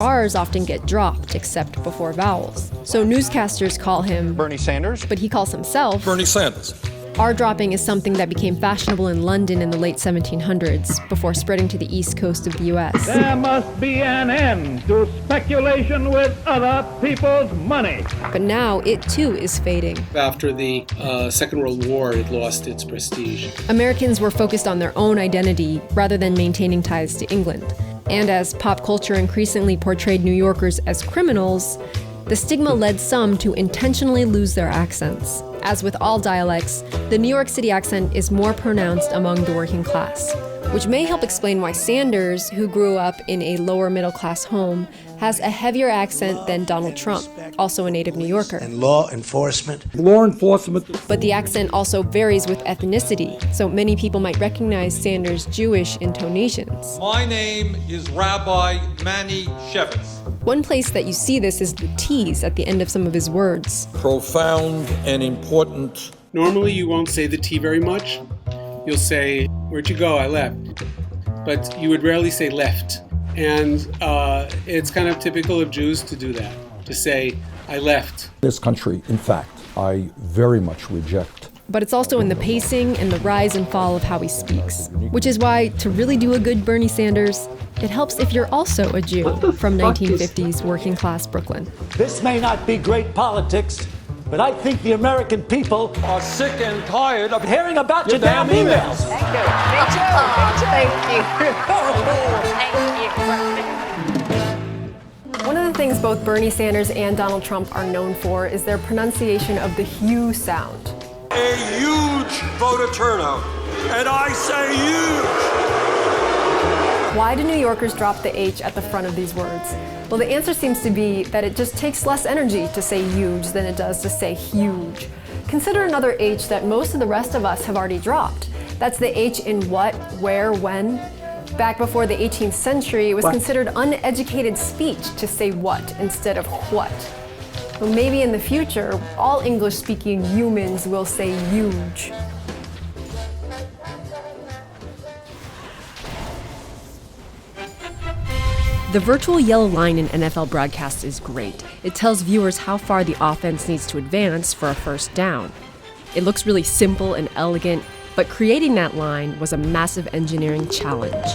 R's often get dropped, except before vowels. So newscasters call him Bernie Sanders, but he calls himself Bernie Sanders. R dropping is something that became fashionable in London in the late 1700s, before spreading to the east coast of the US. There must be an end to speculation with other people's money. But now it too is fading. After the Second World War, it lost its prestige. Americans were focused on their own identity rather than maintaining ties to England. And as pop culture increasingly portrayed New Yorkers as criminals, the stigma led some to intentionally lose their accents. As with all dialects, the New York City accent is more pronounced among the working class, which may help explain why Sanders, who grew up in a lower middle class home, has a heavier accent than Donald Trump, also a native New Yorker. And law enforcement. But the accent also varies with ethnicity, so many people might recognize Sanders' Jewish intonations. My name is Rabbi Manny Shevitz. One place that you see this is the T's at the end of some of his words. Profound and important. Normally, you won't say the T very much. You'll say, "Where'd you go? I left." But you would rarely say left. And it's kind of typical of Jews to do that, to say, "I left." This country, in fact, I very much reject. But it's also in the pacing and the rise and fall of how he speaks. Which is why, to really do a good Bernie Sanders, it helps if you're also a Jew from 1950s working class Brooklyn. This may not be great politics, but I think the American people Are sick and tired of hearing about your damn emails. Thank you. Me too. Thank you. One of the things both Bernie Sanders and Donald Trump are known for is their pronunciation of the hue sound. a huge voter turnout. And I say huge! Why do New Yorkers drop the H at the front of these words? Well, the answer seems to be that it just takes less energy to say huge than it does to say huge. Consider another H that most of the rest of us have already dropped. That's the H in what, where, when. Back before the 18th century, it was considered uneducated speech to say what instead of what. But maybe in the future, all English-speaking humans will say huge. The virtual yellow line in NFL broadcasts is great. It tells viewers how far the offense needs to advance for a first down. It looks really simple and elegant, but creating that line was a massive engineering challenge.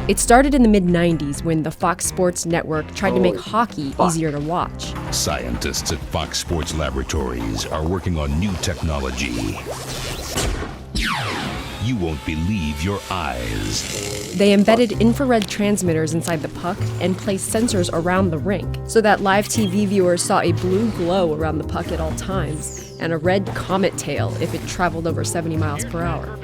It started in the mid-90s when the Fox Sports Network tried to make hockey easier to watch. Scientists at Fox Sports Laboratories are working on new technology. You won't believe your eyes. They embedded infrared transmitters inside the puck and placed sensors around the rink so that live TV viewers saw a blue glow around the puck at all times and a red comet tail if it traveled over 70 miles per hour.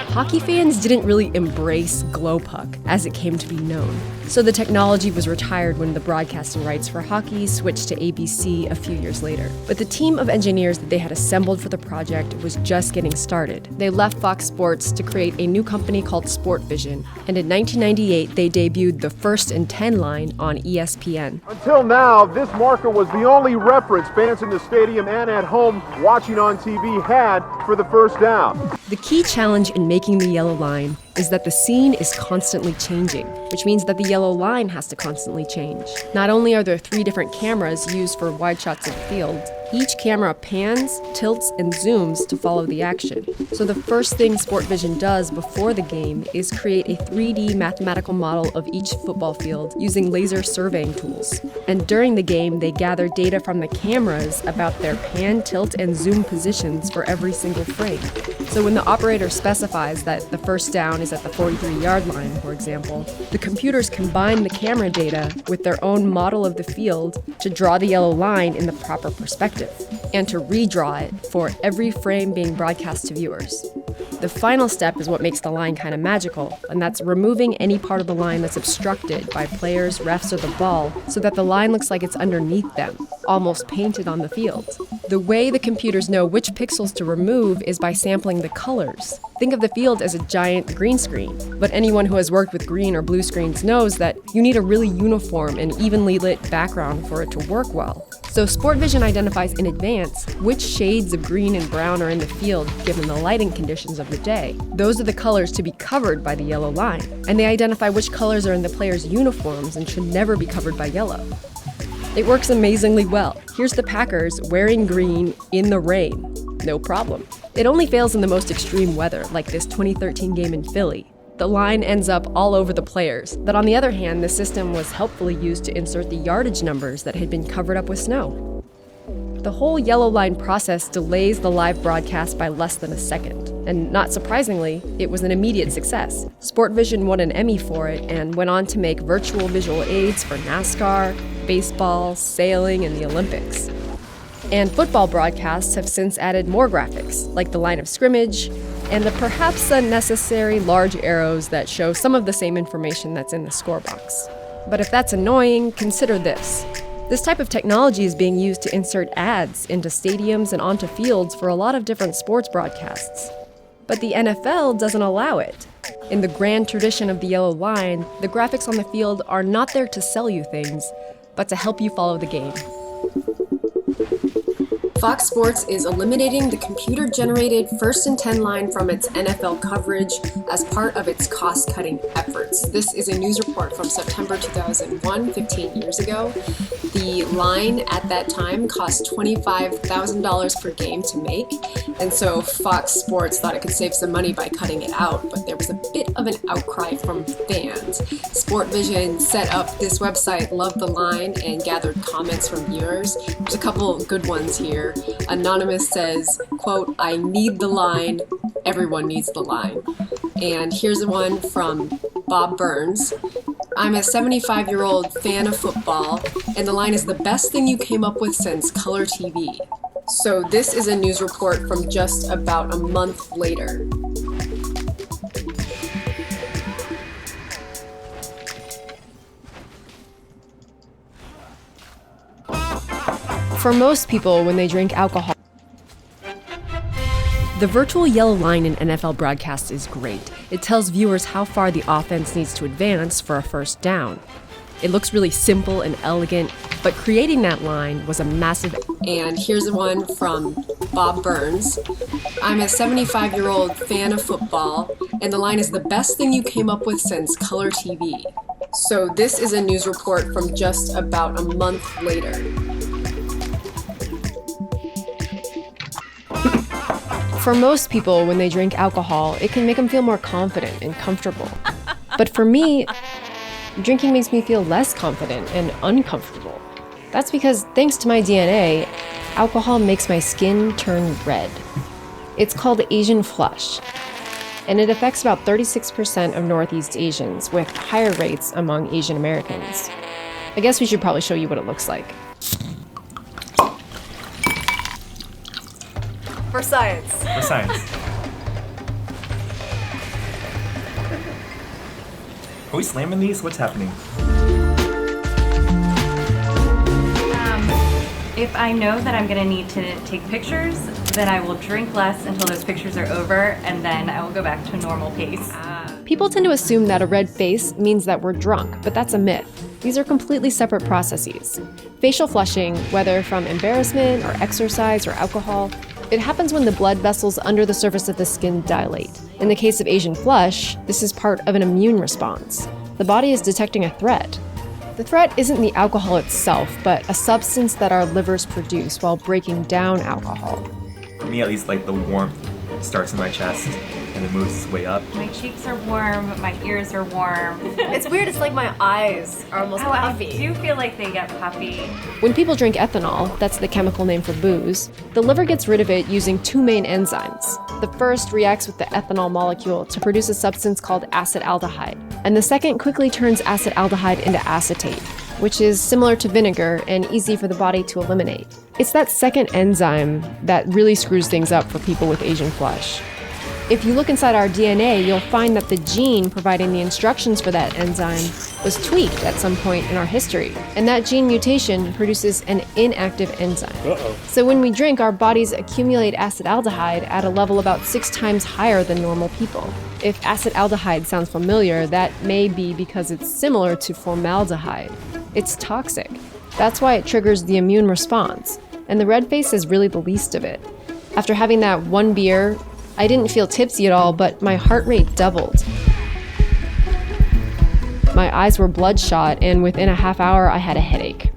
Hockey fans didn't really embrace glow puck as it came to be known, so the technology was retired when the broadcasting rights for hockey switched to ABC a few years later. But the team of engineers that they had assembled for the project was just getting started. They left Fox Sports to create a new company called Sport Vision, and in 1998 they debuted the 1st and 10 line on ESPN. Until now, this marker was the only reference fans in the stadium and at home watching on TV had for the first down. The key challenge in making the yellow line is that the scene is constantly changing, which means that the yellow line has to constantly change. Not only are there 3 different cameras used for wide shots of the field, each camera pans, tilts, and zooms to follow the action. So the first thing Sport Vision does before the game is create a 3D mathematical model of each football field using laser surveying tools. And during the game, they gather data from the cameras about their pan, tilt, and zoom positions for every single frame. So when the operator specifies that the first down is at the 43-yard line, for example, the computers combine the camera data with their own model of the field to draw the yellow line in the proper perspective, and to redraw it for every frame being broadcast to viewers. The final step is what makes the line kind of magical, and that's removing any part of the line that's obstructed by players, refs, or the ball so that the line looks like it's underneath them, almost painted on the field. The way the computers know which pixels to remove is by sampling the colors. Think of the field as a giant green screen, but anyone who has worked with green or blue screens knows that you need a really uniform and evenly lit background for it to work well. So SportVision identifies in advance which shades of green and brown are in the field given the lighting conditions of the day. Those are the colors to be covered by the yellow line, and they identify which colors are in the players' uniforms and should never be covered by yellow. It works amazingly well. Here's the Packers wearing green in the rain. No problem. It only fails in the most extreme weather, like this 2013 game in Philly. The line ends up all over the players, but on the other hand, the system was helpfully used to insert the yardage numbers that had been covered up with snow. The whole yellow line process delays the live broadcast by less than a second, and not surprisingly, it was an immediate success. SportVision won an Emmy for it and went on to make virtual visual aids for NASCAR, baseball, sailing, and the Olympics. And football broadcasts have since added more graphics, like the line of scrimmage, and the perhaps unnecessary large arrows that show some of the same information that's in the score box. But if that's annoying, consider this. This type of technology is being used to insert ads into stadiums and onto fields for a lot of different sports broadcasts. But the NFL doesn't allow it. In the grand tradition of the yellow line, the graphics on the field are not there to sell you things, but to help you follow the game. Fox Sports is eliminating the computer-generated 1st and 10 line from its NFL coverage as part of its cost-cutting efforts. This is a news report from September 2001, 15 years ago. The line at that time cost $25,000 per game to make, and so Fox Sports thought it could save some money by cutting it out, but there was a bit of an outcry from fans. SportVision set up this website, Love the Line, and gathered comments from viewers. There's a couple good ones here. Anonymous says, quote, "I need the line, everyone needs the line." And here's one from Bob Burns. "I'm a 75-year-old fan of football, and the line is the best thing you came up with since color TV." So this is a news report from just about a month later. For most people, when they drink alcohol, the virtual yellow line in NFL broadcasts is great. It tells viewers how far the offense needs to advance for a first down. It looks really simple and elegant, but creating that line was a massive... And here's one from Bob Burns. "I'm a 75-year-old fan of football, and the line is the best thing you came up with since color TV." So this is a news report from just about a month later. For most people, when they drink alcohol, it can make them feel more confident and comfortable. But for me, drinking makes me feel less confident and uncomfortable. That's because, thanks to my DNA, alcohol makes my skin turn red. It's called Asian flush, and it affects about 36% of Northeast Asians, with higher rates among Asian Americans. I guess we should probably show you what it looks like. For science. For science. Are we slamming these? What's happening? If I know that I'm going to need to take pictures, then I will drink less until those pictures are over, and then I will go back to a normal pace. People tend to assume that a red face means that we're drunk, but that's a myth. These are completely separate processes. Facial flushing, whether from embarrassment or exercise or alcohol, it happens when the blood vessels under the surface of the skin dilate. In the case of Asian flush, this is part of an immune response. The body is detecting a threat. The threat isn't the alcohol itself, but a substance that our livers produce while breaking down alcohol. For me, at least, like the warmth starts in my chest and it moves its way up. My cheeks are warm, my ears are warm. It's weird, it's like my eyes are almost puffy. I do feel like they get puffy. When people drink ethanol, that's the chemical name for booze, the liver gets rid of it using two main enzymes. The first reacts with the ethanol molecule to produce a substance called acetaldehyde, and the second quickly turns acetaldehyde into acetate, which is similar to vinegar and easy for the body to eliminate. It's that second enzyme that really screws things up for people with Asian flush. If you look inside our DNA, you'll find that the gene providing the instructions for that enzyme was tweaked at some point in our history. And that gene mutation produces an inactive enzyme. So when we drink, our bodies accumulate acetaldehyde at a level about 6 times higher than normal people. If acetaldehyde sounds familiar, that may be because it's similar to formaldehyde. It's toxic. That's why it triggers the immune response. And the red face is really the least of it. After having that one beer, I didn't feel tipsy at all, but my heart rate doubled. My eyes were bloodshot, and within a half hour, I had a headache.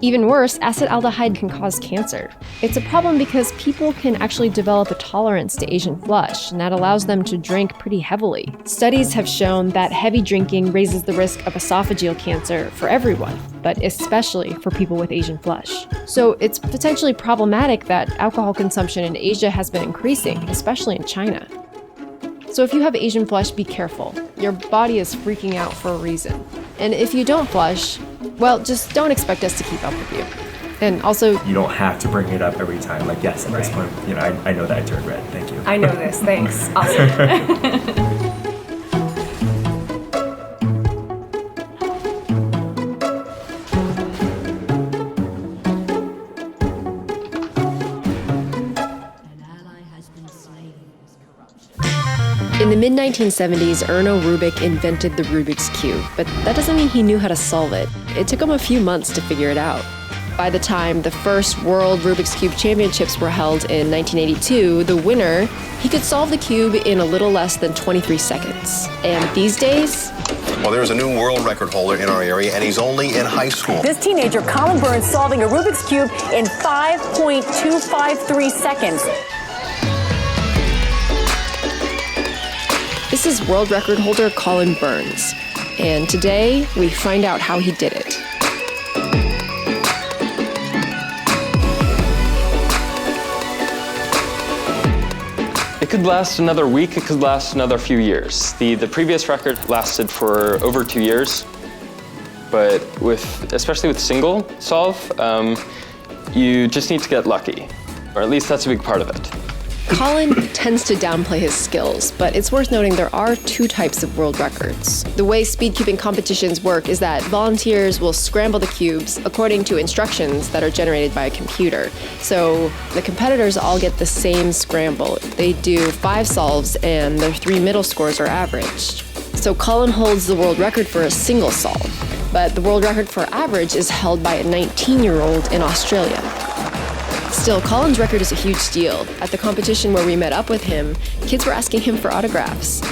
Even worse, acetaldehyde can cause cancer. It's a problem because people can actually develop a tolerance to Asian flush, and that allows them to drink pretty heavily. Studies have shown that heavy drinking raises the risk of esophageal cancer for everyone, but especially for people with Asian flush. So it's potentially problematic that alcohol consumption in Asia has been increasing, especially in China. So if you have Asian flush, be careful. Your body is freaking out for a reason. And if you don't flush, well, just don't expect us to keep up with you. And also, You don't have to bring it up every time. Like, yes, at this point, I know that I turned red. Thank you. I know this. Thanks. Awesome. in the mid-1970s, Erno Rubik invented the Rubik's Cube, but that doesn't mean he knew how to solve it. It took him a few months to figure it out. By the time the first World Rubik's Cube Championships were held in 1982, the winner, he could solve the cube in a little less than 23 seconds. And these days... Well, there's a new world record holder in our area, and he's only in high school. This teenager, Colin Burns, solving a Rubik's Cube in 5.253 seconds. This is world record holder Colin Burns. And today, we find out how he did it. It could last another week, it could last another few years. The previous record lasted for over 2 years, but especially with single solve, you just need to get lucky, or at least that's a big part of it. Colin tends to downplay his skills, but it's worth noting there are two types of world records. The way speed cubing competitions work is that volunteers will scramble the cubes according to instructions that are generated by a computer. So the competitors all get the same scramble. They do 5 solves and their 3 middle scores are averaged. So Colin holds the world record for a single solve, but the world record for average is held by a 19-year-old in Australia. Still, Colin's record is a huge deal. At the competition where we met up with him, kids were asking him for autographs.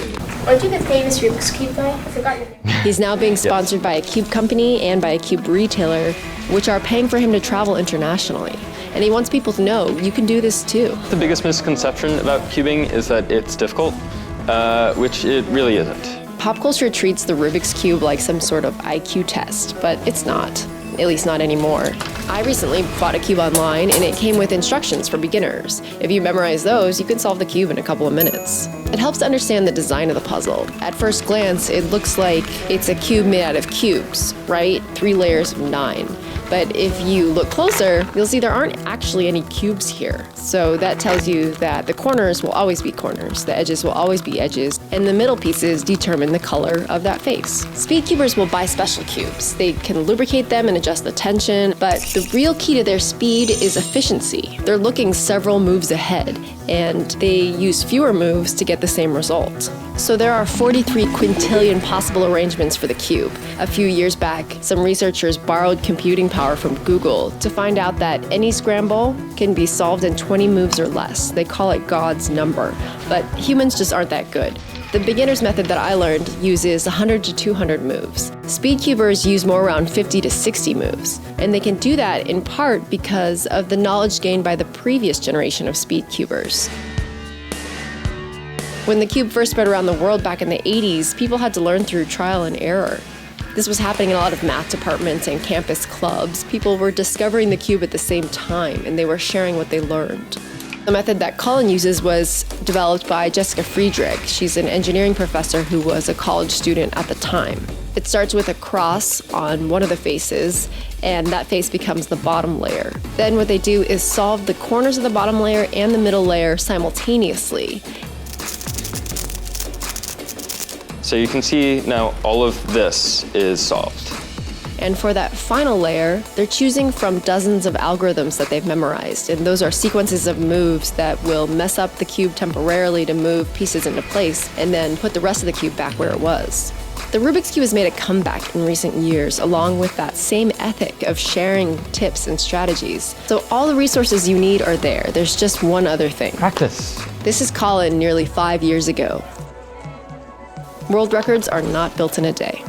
Aren't you the famous Rubik's Cube guy? I forgot your name. He's now being sponsored by a cube company and by a cube retailer, which are paying for him to travel internationally. And he wants people to know, you can do this too. The biggest misconception about cubing is that it's difficult, which it really isn't. Pop culture treats the Rubik's Cube like some sort of IQ test, but it's not. At least not anymore. I recently bought a cube online and it came with instructions for beginners. If you memorize those, you can solve the cube in a couple of minutes. It helps to understand the design of the puzzle. At first glance, it looks like it's a cube made out of cubes, right? 3 layers of 9. But if you look closer, you'll see there aren't actually any cubes here. So that tells you that the corners will always be corners, the edges will always be edges, and the middle pieces determine the color of that face. Speed cubers will buy special cubes. They can lubricate them and adjust the tension, but the real key to their speed is efficiency. They're looking several moves ahead, and they use fewer moves to get the same result. So there are 43 quintillion possible arrangements for the cube. A few years back, some researchers borrowed computing power from Google to find out that any scramble can be solved in 20 moves or less. They call it God's number, but humans just aren't that good. The beginner's method that I learned uses 100 to 200 moves. Speed cubers use more around 50 to 60 moves, and they can do that in part because of the knowledge gained by the previous generation of speed cubers. When the cube first spread around the world back in the 80s, people had to learn through trial and error. This was happening in a lot of math departments and campus clubs. People were discovering the cube at the same time, and they were sharing what they learned. The method that Colin uses was developed by Jessica Friedrich. She's an engineering professor who was a college student at the time. It starts with a cross on one of the faces, and that face becomes the bottom layer. Then what they do is solve the corners of the bottom layer and the middle layer simultaneously. So you can see now all of this is solved. And for that final layer, they're choosing from dozens of algorithms that they've memorized. And those are sequences of moves that will mess up the cube temporarily to move pieces into place and then put the rest of the cube back where it was. The Rubik's Cube has made a comeback in recent years, along with that same ethic of sharing tips and strategies. So all the resources you need are there. There's just one other thing. Practice. This is Colin nearly 5 years ago. World records are not built in a day.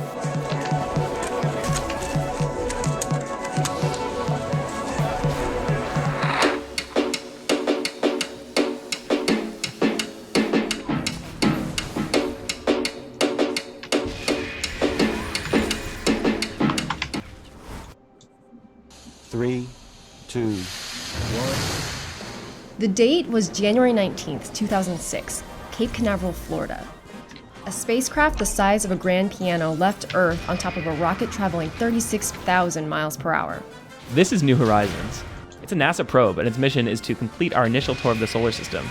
Three, two, one. The date was January 19th, 2006, Cape Canaveral, Florida. A spacecraft the size of a grand piano left Earth on top of a rocket traveling 36,000 miles per hour. This is New Horizons. It's a NASA probe, and its mission is to complete our initial tour of the solar system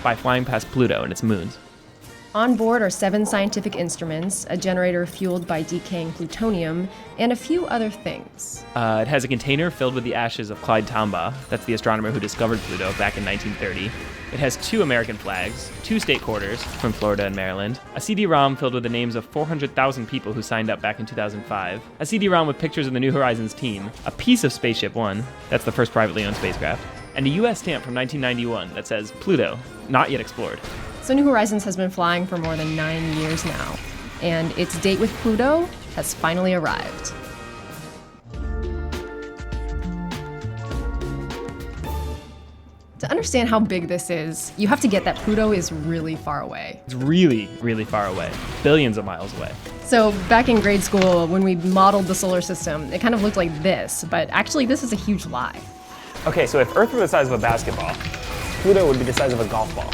by flying past Pluto and its moons. On board are 7 scientific instruments, a generator fueled by decaying plutonium, and a few other things. It has a container filled with the ashes of Clyde Tombaugh, that's the astronomer who discovered Pluto back in 1930. It has 2 American flags, 2 state quarters from Florida and Maryland, a CD-ROM filled with the names of 400,000 people who signed up back in 2005, a CD-ROM with pictures of the New Horizons team, a piece of Spaceship One, that's the first privately owned spacecraft, and a US stamp from 1991 that says Pluto, not yet explored. So New Horizons has been flying for more than 9 years now, and its date with Pluto has finally arrived. To understand how big this is, you have to get that Pluto is really far away. It's really, really far away, billions of miles away. So back in grade school, when we modeled the solar system, it kind of looked like this, but actually this is a huge lie. Okay, so if Earth were the size of a basketball, Pluto would be the size of a golf ball.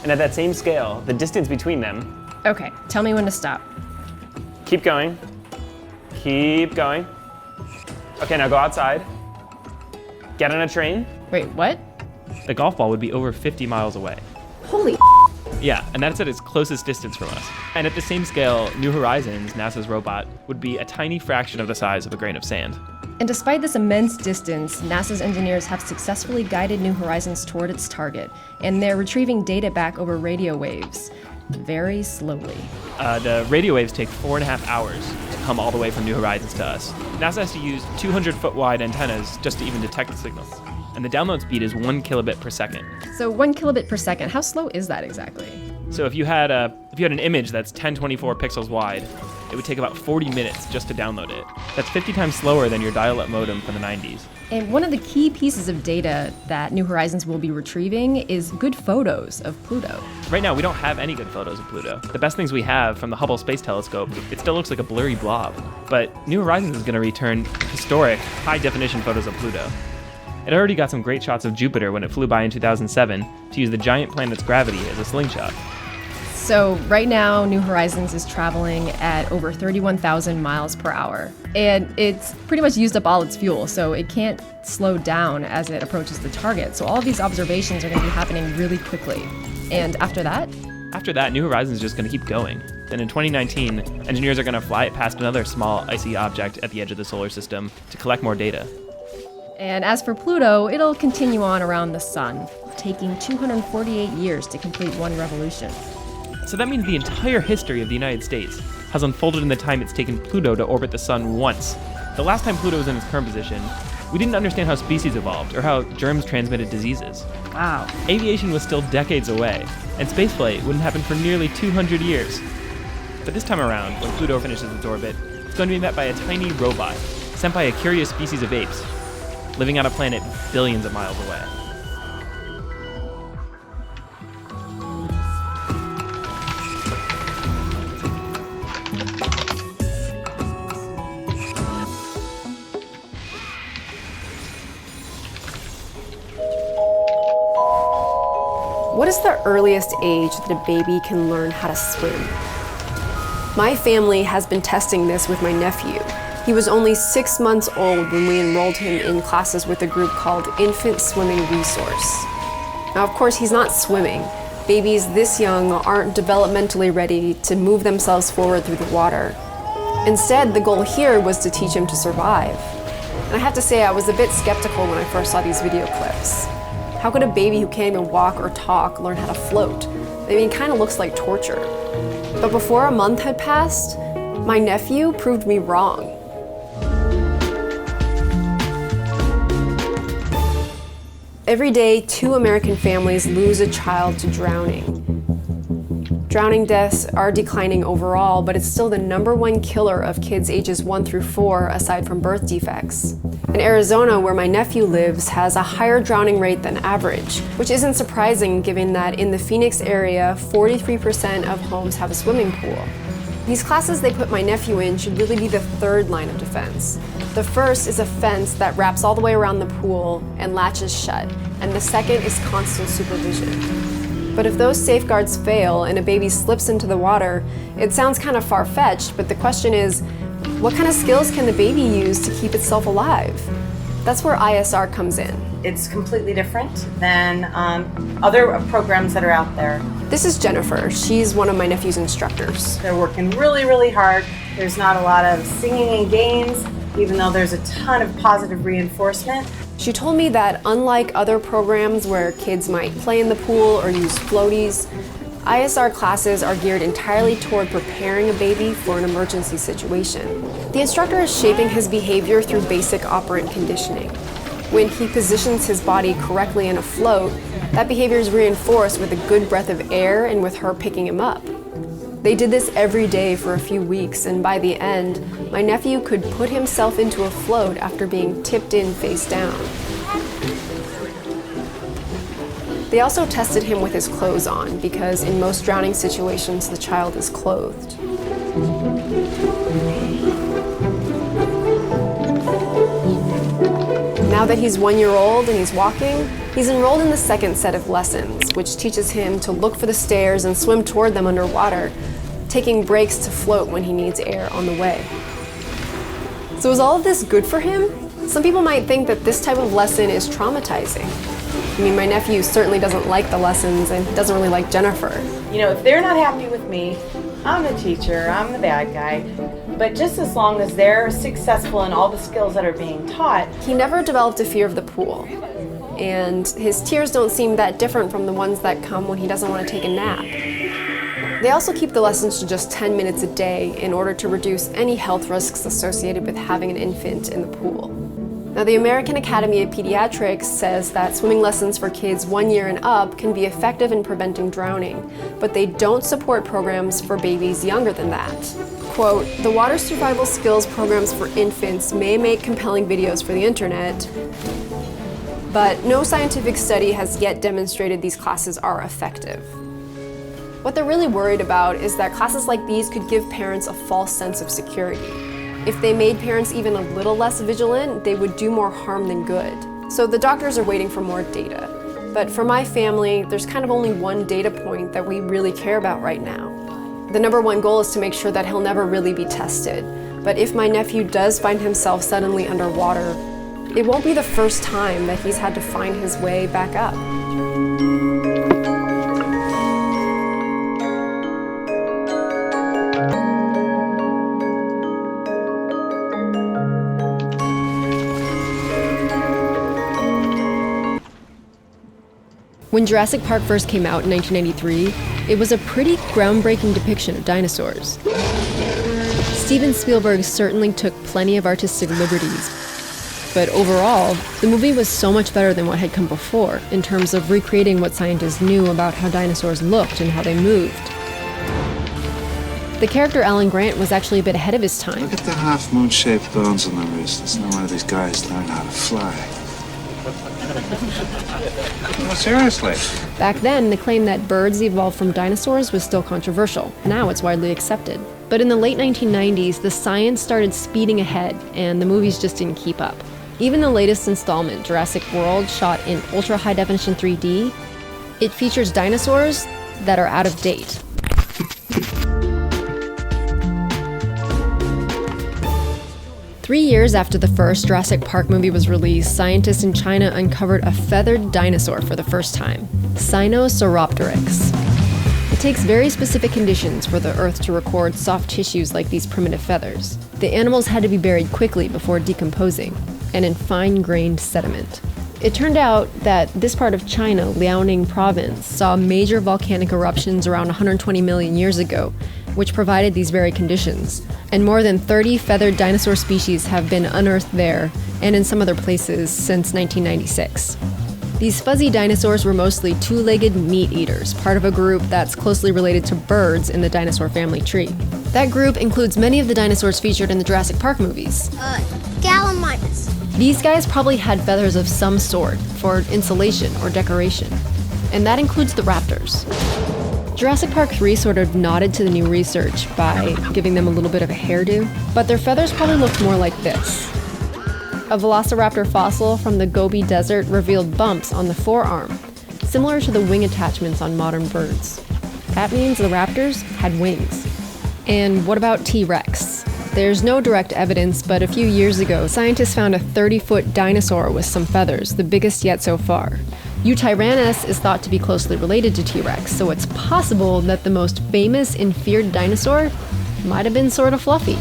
And at that same scale, the distance between them... Okay, tell me when to stop. Keep going. Keep going. Okay, now go outside. Get on a train. Wait, what? The golf ball would be over 50 miles away. Holy Yeah, and that's at its closest distance from us. And at the same scale, New Horizons, NASA's robot, would be a tiny fraction of the size of a grain of sand. And despite this immense distance, NASA's engineers have successfully guided New Horizons toward its target, and they're retrieving data back over radio waves, very slowly. The radio waves take 4.5 hours to come all the way from New Horizons to us. NASA has to use 200-foot wide antennas just to even detect the signals. And the download speed is 1 kilobit per second. So 1 kilobit per second, how slow is that exactly? So if you had an image that's 1024 pixels wide, it would take about 40 minutes just to download it. That's 50 times slower than your dial-up modem from the 90s. And one of the key pieces of data that New Horizons will be retrieving is good photos of Pluto. Right now, we don't have any good photos of Pluto. The best things we have from the Hubble Space Telescope, it still looks like a blurry blob. But New Horizons is going to return historic, high-definition photos of Pluto. It already got some great shots of Jupiter when it flew by in 2007 to use the giant planet's gravity as a slingshot. So right now, New Horizons is traveling at over 31,000 miles per hour. And it's pretty much used up all its fuel, so it can't slow down as it approaches the target. So all of these observations are going to be happening really quickly. And after that? After that, New Horizons is just going to keep going. And in 2019, engineers are going to fly it past another small icy object at the edge of the solar system to collect more data. And as for Pluto, it'll continue on around the sun, taking 248 years to complete one revolution. So that means the entire history of the United States has unfolded in the time it's taken Pluto to orbit the sun once. The last time Pluto was in its current position, we didn't understand how species evolved or how germs transmitted diseases. Wow. Aviation was still decades away, and spaceflight wouldn't happen for nearly 200 years. But this time around, when Pluto finishes its orbit, it's going to be met by a tiny robot sent by a curious species of apes, living on a planet billions of miles away. What is the earliest age that a baby can learn how to swim? My family has been testing this with my nephew. He was only 6 months old when we enrolled him in classes with a group called Infant Swimming Resource. Now, of course, he's not swimming babies this young aren't developmentally ready to move themselves forward through the water. Instead, the goal here was to teach him to survive. And I have to say, I was a bit skeptical when I first saw these video clips. How could a baby who can't even walk or talk learn how to float? I mean, it kind of looks like torture. But before a month had passed, my nephew proved me wrong. Every day, 2 American families lose a child to drowning. Drowning deaths are declining overall, but it's still the #1 killer of kids ages 1 through 4, aside from birth defects. And Arizona, where my nephew lives, has a higher drowning rate than average, which isn't surprising given that in the Phoenix area, 43% of homes have a swimming pool. These classes they put my nephew in should really be the 3rd line of defense. The first is a fence that wraps all the way around the pool and latches shut, and the second is constant supervision. But if those safeguards fail and a baby slips into the water, it sounds kind of far-fetched, but the question is, what kind of skills can the baby use to keep itself alive? That's where ISR comes in. It's completely different than other programs that are out there. This is Jennifer. She's one of my nephew's instructors. They're working really, really hard. There's not a lot of singing and games, even though there's a ton of positive reinforcement. She told me that unlike other programs where kids might play in the pool or use floaties, ISR classes are geared entirely toward preparing a baby for an emergency situation. The instructor is shaping his behavior through basic operant conditioning. When he positions his body correctly in a float, that behavior is reinforced with a good breath of air and with her picking him up. They did this every day for a few weeks, and by the end, my nephew could put himself into a float after being tipped in face down. They also tested him with his clothes on, because in most drowning situations, the child is clothed. Now that he's 1 year old and he's walking, he's enrolled in the 2nd set of lessons, which teaches him to look for the stairs and swim toward them underwater, taking breaks to float when he needs air on the way. So is all of this good for him? Some people might think that this type of lesson is traumatizing. I mean, my nephew certainly doesn't like the lessons and doesn't really like Jennifer. You know, if they're not happy with me, I'm the teacher, I'm the bad guy. But just as long as they're successful in all the skills that are being taught. He never developed a fear of the pool. And his tears don't seem that different from the ones that come when he doesn't want to take a nap. They also keep the lessons to just 10 minutes a day in order to reduce any health risks associated with having an infant in the pool. Now, the American Academy of Pediatrics says that swimming lessons for kids 1 year and up can be effective in preventing drowning, but they don't support programs for babies younger than that. Quote, "The water survival skills programs for infants may make compelling videos for the internet, but no scientific study has yet demonstrated these classes are effective." What they're really worried about is that classes like these could give parents a false sense of security. If they made parents even a little less vigilant, they would do more harm than good. So the doctors are waiting for more data. But for my family, there's kind of only one data point that we really care about right now. The #1 goal is to make sure that he'll never really be tested. But if my nephew does find himself suddenly underwater, it won't be the first time that he's had to find his way back up. When Jurassic Park first came out in 1993, it was a pretty groundbreaking depiction of dinosaurs. Steven Spielberg certainly took plenty of artistic liberties, but overall, the movie was so much better than what had come before in terms of recreating what scientists knew about how dinosaurs looked and how they moved. The character Alan Grant was actually a bit ahead of his time. Look at the half-moon-shaped bones on the wrist. It's no wonder these guys learn how to fly. No, seriously. Back then, the claim that birds evolved from dinosaurs was still controversial. Now it's widely accepted. But in the late 1990s, the science started speeding ahead, and the movies just didn't keep up. Even the latest installment, Jurassic World, shot in ultra-high-definition 3D, it features dinosaurs that are out of date. Three years after the first Jurassic Park movie was released, scientists in China uncovered a feathered dinosaur for the first time, Sinosauropteryx. It takes very specific conditions for the Earth to record soft tissues like these primitive feathers. The animals had to be buried quickly before decomposing, and in fine-grained sediment. It turned out that this part of China, Liaoning province, saw major volcanic eruptions around 120 million years ago, which provided these very conditions. And more than 30 feathered dinosaur species have been unearthed there and in some other places since 1996. These fuzzy dinosaurs were mostly two-legged meat eaters, part of a group that's closely related to birds in the dinosaur family tree. That group includes many of the dinosaurs featured in the Jurassic Park movies. Gallimimus. These guys probably had feathers of some sort for insulation or decoration, and that includes the raptors. Jurassic Park 3 sort of nodded to the new research by giving them a little bit of a hairdo, but their feathers probably looked more like this. A velociraptor fossil from the Gobi Desert revealed bumps on the forearm, similar to the wing attachments on modern birds. That means the raptors had wings. And what about T-Rex? There's no direct evidence, but a few years ago, scientists found a 30-foot dinosaur with some feathers, the biggest yet so far. Eutyrannus is thought to be closely related to T-Rex, so it's possible that the most famous and feared dinosaur might have been sort of fluffy.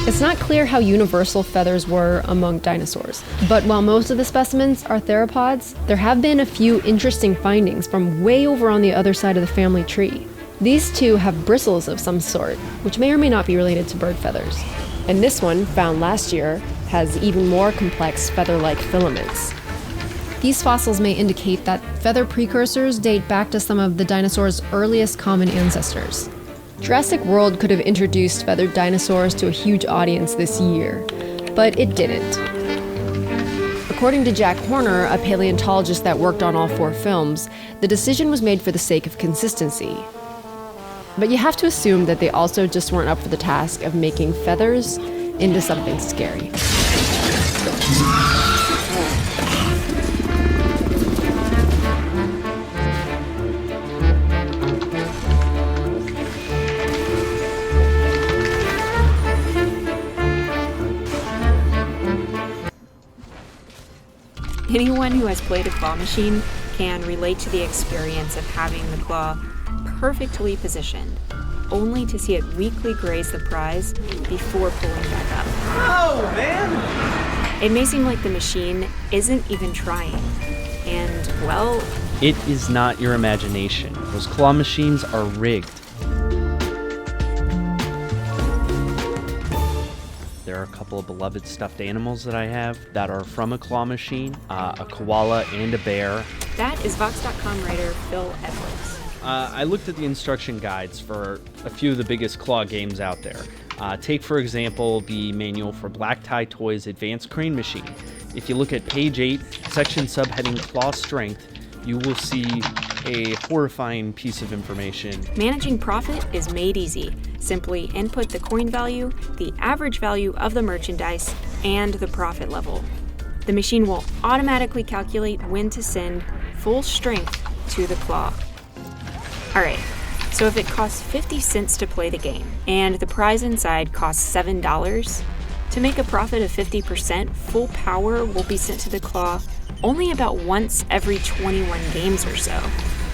It's not clear how universal feathers were among dinosaurs, but while most of the specimens are theropods, there have been a few interesting findings from way over on the other side of the family tree. These two have bristles of some sort, which may or may not be related to bird feathers. And this one, found last year, has even more complex feather-like filaments. These fossils may indicate that feather precursors date back to some of the dinosaurs' earliest common ancestors. Jurassic World could have introduced feathered dinosaurs to a huge audience this year, but it didn't. According to Jack Horner, a paleontologist that worked on all 4 films, the decision was made for the sake of consistency. But you have to assume that they also just weren't up for the task of making feathers into something scary. Anyone who has played a claw machine can relate to the experience of having the claw perfectly positioned, only to see it weakly graze the prize before pulling back up. Oh, man! It may seem like the machine isn't even trying, and, well... It is not your imagination. Those claw machines are rigged. There are a couple of beloved stuffed animals that I have that are from a claw machine, a koala and a bear. That is Vox.com writer Phil Edwards. I looked at the instruction guides for a few of the biggest claw games out there. Take, for example, the manual for Black Tie Toys Advanced Crane Machine. If you look at page 8, section subheading Claw Strength, you will see a horrifying piece of information. Managing profit is made easy. Simply input the coin value, the average value of the merchandise, and the profit level. The machine will automatically calculate when to send full strength to the claw. Alright, so if it costs 50 cents to play the game, and the prize inside costs $7, to make a profit of 50%, full power will be sent to the claw only about once every 21 games or so.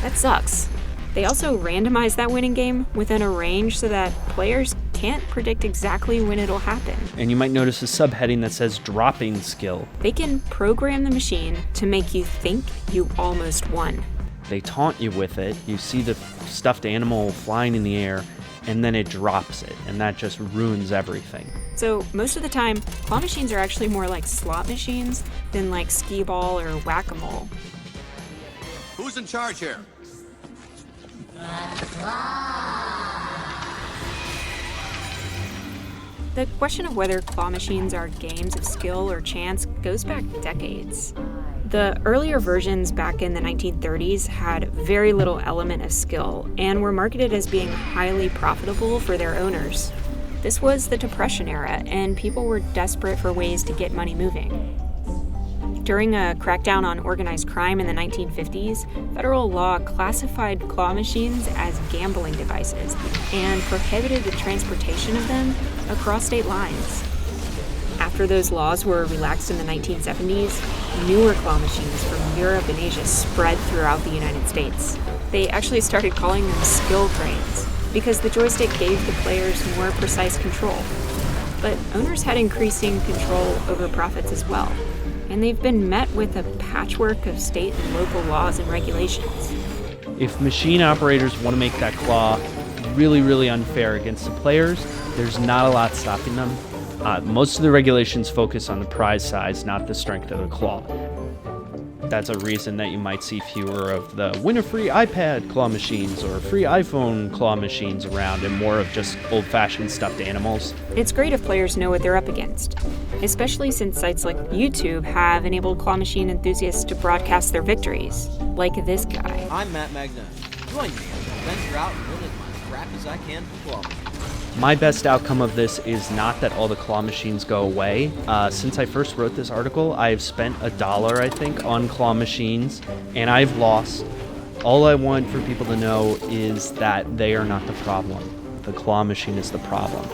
That sucks. They also randomize that winning game within a range so that players can't predict exactly when it'll happen. And you might notice a subheading that says dropping skill. They can program the machine to make you think you almost won. They taunt you with it, you see the stuffed animal flying in the air, and then it drops it, and that just ruins everything. So most of the time, claw machines are actually more like slot machines than like skee-ball or whack-a-mole. Who's in charge here? The question of whether claw machines are games of skill or chance goes back decades. The earlier versions back in the 1930s had very little element of skill and were marketed as being highly profitable for their owners. This was the Depression era, and people were desperate for ways to get money moving. During a crackdown on organized crime in the 1950s, federal law classified claw machines as gambling devices and prohibited the transportation of them across state lines. After those laws were relaxed in the 1970s, newer claw machines from Europe and Asia spread throughout the United States. they actually started calling them skill cranes because the joystick gave the players more precise control. But owners had increasing control over profits as well, and they've been met with a patchwork of state and local laws and regulations. If machine operators want to make that claw really, really unfair against the players, there's not a lot stopping them. Most of the regulations focus on the prize size, not the strength of the claw. That's a reason that you might see fewer of the win a free iPad claw machines or free iPhone claw machines around and more of just old-fashioned stuffed animals. It's great if players know what they're up against, especially since sites like YouTube have enabled claw machine enthusiasts to broadcast their victories, like this guy. I'm Matt Magna. Join me as I venture out and win as much crap as I can for claw machines. My best outcome of this is not that all the claw machines go away. Since I first wrote this article, I have spent $1, I think, on claw machines, and I've lost. All I want for people to know is that they are not the problem. The claw machine is the problem.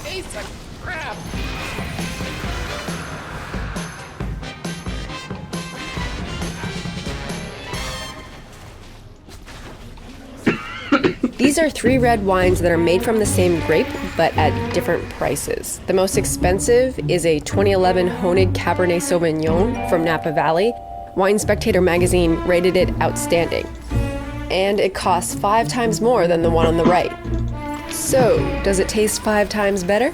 Taste of crap! These are 3 red wines that are made from the same grape, but at different prices. The most expensive is a 2011 Honig Cabernet Sauvignon from Napa Valley. Wine Spectator magazine rated it outstanding. And it costs 5 times more than the one on the right. So, does it taste 5 times better?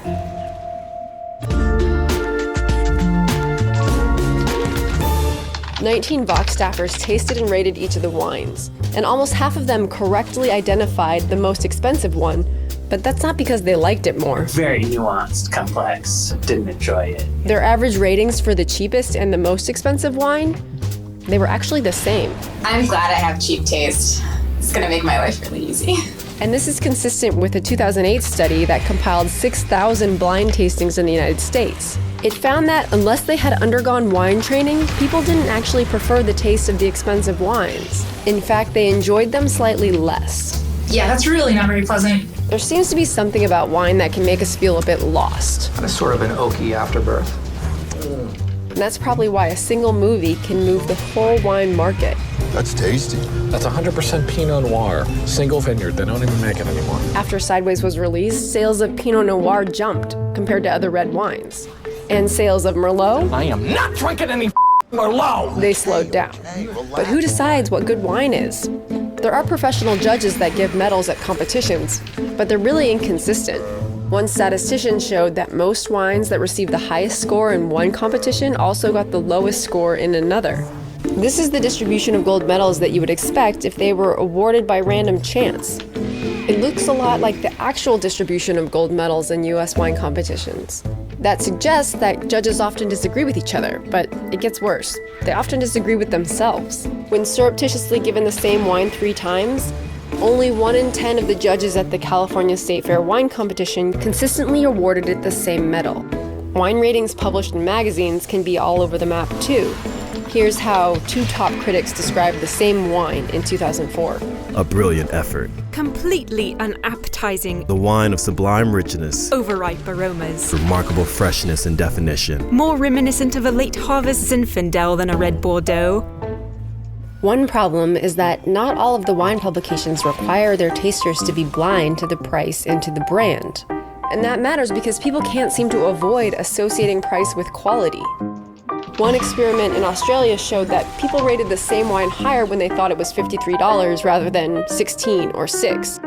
"19 Vox staffers tasted and rated each of the wines, and almost half of them correctly identified the most expensive one, but that's not because they liked it more. Very nuanced, complex, didn't enjoy it. Their average ratings for the cheapest and the most expensive wine, they were actually the same. I'm glad I have cheap taste. It's gonna make my life really easy. And this is consistent with a 2008 study that compiled 6,000 blind tastings in the United States. It found that unless they had undergone wine training, people didn't actually prefer the taste of the expensive wines. In fact, they enjoyed them slightly less. Yeah, that's really not very pleasant. There seems to be something about wine that can make us feel a bit lost. It's sort of an oaky afterbirth. And that's probably why a single movie can move the whole wine market. That's tasty. That's 100% Pinot Noir. Single vineyard. They don't even make it anymore. After Sideways was released, sales of Pinot Noir jumped compared to other red wines. And sales of Merlot? I am not drinking any Merlot! They slowed down. But who decides what good wine is? There are professional judges that give medals at competitions, but they're really inconsistent. One statistician showed that most wines that received the highest score in one competition also got the lowest score in another. This is the distribution of gold medals that you would expect if they were awarded by random chance. It looks a lot like the actual distribution of gold medals in US wine competitions. That suggests that judges often disagree with each other, but it gets worse. They often disagree with themselves. When surreptitiously given the same wine 3 times, only 1 in 10 of the judges at the California State Fair wine competition consistently awarded it the same medal. Wine ratings published in magazines can be all over the map too. Here's how 2 top critics described the same wine in 2004. A brilliant effort. Completely unappetizing. The wine of sublime richness. Overripe aromas. Remarkable freshness and definition. More reminiscent of a late harvest Zinfandel than a red Bordeaux. One problem is that not all of the wine publications require their tasters to be blind to the price and to the brand. And that matters because people can't seem to avoid associating price with quality. One experiment in Australia showed that people rated the same wine higher when they thought it was $53 rather than $16 or $6.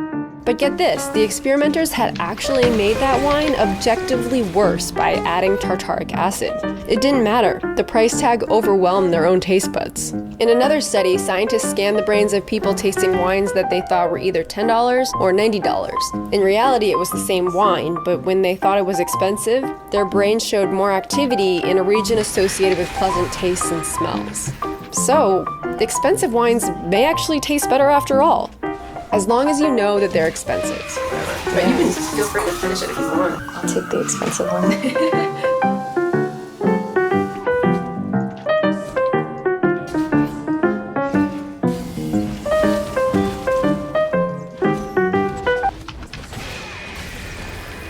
But get this, the experimenters had actually made that wine objectively worse by adding tartaric acid. It didn't matter. The price tag overwhelmed their own taste buds. In another study, scientists scanned the brains of people tasting wines that they thought were either $10 or $90. In reality, it was the same wine, but when they thought it was expensive, their brains showed more activity in a region associated with pleasant tastes and smells. So, the expensive wines may actually taste better after all. As long as you know that they're expensive. But you can feel free to finish it if you want. I'll take the expensive one.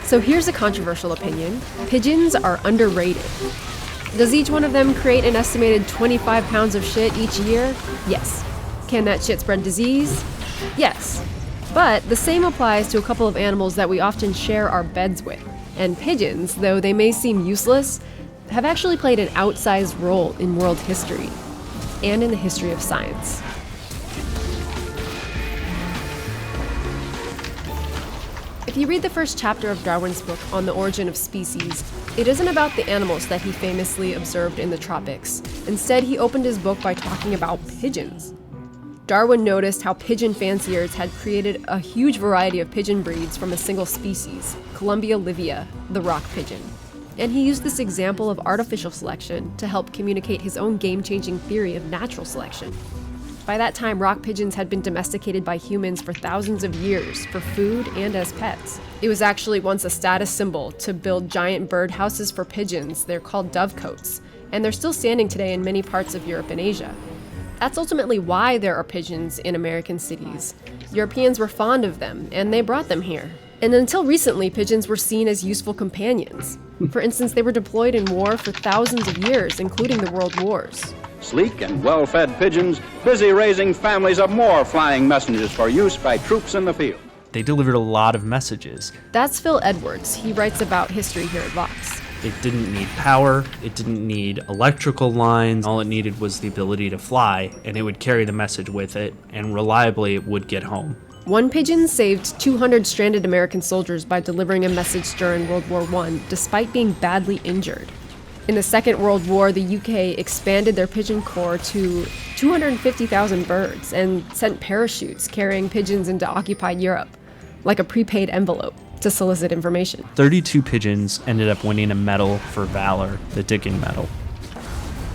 So here's a controversial opinion. Pigeons are underrated. Does each one of them create an estimated 25 pounds of shit each year? Yes. Can that shit spread disease? Yes. But the same applies to a couple of animals that we often share our beds with. And pigeons, though they may seem useless, have actually played an outsized role in world history and in the history of science. If you read the first chapter of Darwin's book On the Origin of Species, it isn't about the animals that he famously observed in the tropics. Instead, he opened his book by talking about pigeons. Darwin noticed how pigeon fanciers had created a huge variety of pigeon breeds from a single species, Columbia livia, the rock pigeon. And he used this example of artificial selection to help communicate his own game-changing theory of natural selection. By that time, rock pigeons had been domesticated by humans for thousands of years for food and as pets. It was actually once a status symbol to build giant bird houses for pigeons. They're called dovecotes, and they're still standing today in many parts of Europe and Asia. That's ultimately why there are pigeons in American cities. Europeans were fond of them, and they brought them here. And until recently, pigeons were seen as useful companions. For instance, they were deployed in war for thousands of years, including the World Wars. Sleek and well-fed pigeons, busy raising families of more flying messengers for use by troops in the field. They delivered a lot of messages. That's Phil Edwards. He writes about history here at Vox. It didn't need power, it didn't need electrical lines, all it needed was the ability to fly, and it would carry the message with it, and reliably it would get home. One pigeon saved 200 stranded American soldiers by delivering a message during World War I, despite being badly injured. In the Second World War, the UK expanded their pigeon corps to 250,000 birds and sent parachutes carrying pigeons into occupied Europe, like a prepaid envelope, to solicit information. 32 pigeons ended up winning a medal for valor, the Dickon Medal.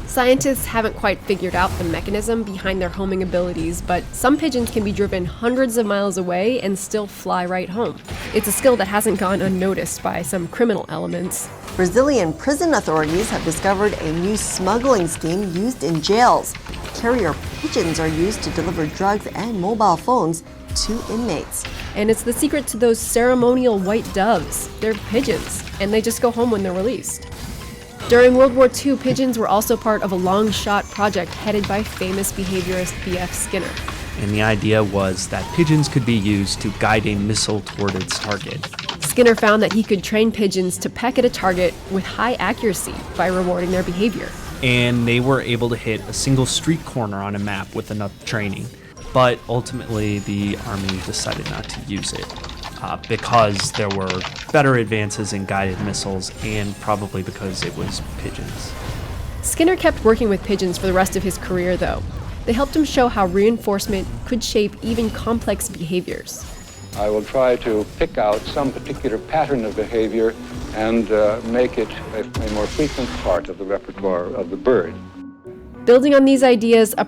Scientists haven't quite figured out the mechanism behind their homing abilities, but some pigeons can be driven hundreds of miles away and still fly right home. It's a skill that hasn't gone unnoticed by some criminal elements. Brazilian prison authorities have discovered a new smuggling scheme used in jails. Carrier pigeons are used to deliver drugs and mobile phones to inmates. And it's the secret to those ceremonial white doves. They're pigeons, and they just go home when they're released. During World War II, pigeons were also part of a long-shot project headed by famous behaviorist B.F. Skinner. And the idea was that pigeons could be used to guide a missile toward its target. Skinner found that he could train pigeons to peck at a target with high accuracy by rewarding their behavior. And they were able to hit a single street corner on a map with enough training. But ultimately, the Army decided not to use it because there were better advances in guided missiles and probably because it was pigeons. Skinner kept working with pigeons for the rest of his career, though. They helped him show how reinforcement could shape even complex behaviors. I will try to pick out some particular pattern of behavior and make it a more frequent part of the repertoire of the bird. Building on these ideas, a